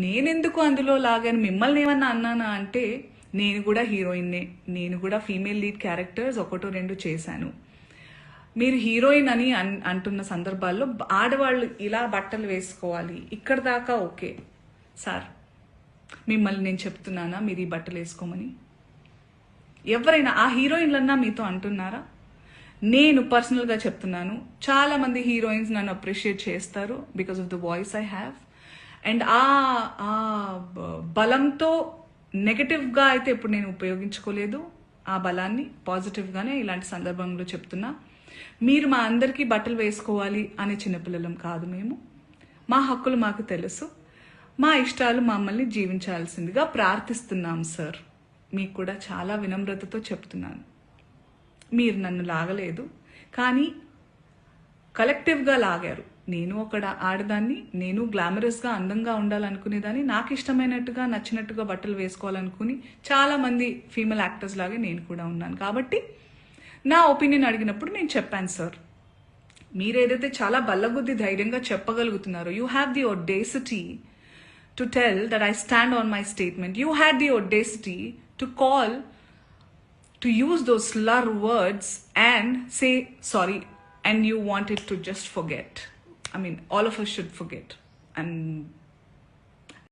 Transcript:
నేనెందుకు అందులో లాగాను, మిమ్మల్ని ఏమన్నా అన్నానా అంటే నేను కూడా హీరోయిన్నే, నేను కూడా ఫీమేల్ లీడ్ క్యారెక్టర్స్ ఒకటో రెండు చేశాను. మీరు హీరోయిన్ అని అంటున్న సందర్భాల్లో ఆడవాళ్ళు ఇలా బట్టలు వేసుకోవాలి ఇక్కడ దాకా ఓకే సార్, మిమ్మల్ని నేను చెప్తున్నానా మీరు ఈ బట్టలు వేసుకోమని? ఎవరైనా ఆ హీరోయిన్లన్నా మీతో అంటున్నారా? నేను పర్సనల్గా చెప్తున్నాను, చాలా మంది హీరోయిన్స్ నన్ను అప్రిషియేట్ చేస్తారు because of the voice I have. And ఆ బలంతో నెగటివ్గా అయితే ఇప్పుడు నేను ఉపయోగించుకోలేదు. ఆ బలాన్ని పాజిటివ్గానే ఇలాంటి సందర్భంలో చెప్తున్నా. మీరు మా అందరికీ బట్టలు వేసుకోవాలి అనే చిన్నపిల్లలం కాదు మేము. మా హక్కులు మాకు తెలుసు, మా ఇష్టాలు మమ్మల్ని జీవించాల్సిందిగా ప్రార్థిస్తున్నాం సార్. మీకు కూడా చాలా వినమ్రతతో చెప్తున్నాను. మీరు నన్ను లాగలేదు, కానీ కలెక్టివ్గా లాగారు. నేను ఒక ఆడదాన్ని, నేను గ్లామరస్గా అందంగా ఉండాలనుకునేదాన్ని, నాకు ఇష్టమైనట్టుగా నచ్చినట్టుగా బట్టలు వేసుకోవాలనుకుని చాలామంది ఫీమేల్ యాక్టర్స్ లాగే నేను కూడా ఉన్నాను. కాబట్టి నా ఒపీనియన్ అడిగినప్పుడు నేను చెప్పాను సార్. మీరేదైతే చాలా బల్లగుద్ది ధైర్యంగా చెప్పగలుగుతున్నారో, you have the audacity to tell that I stand on my statement. You had the audacity to call, to use those slur words and say sorry, and you wanted to just forget. I mean, all of us should forget. And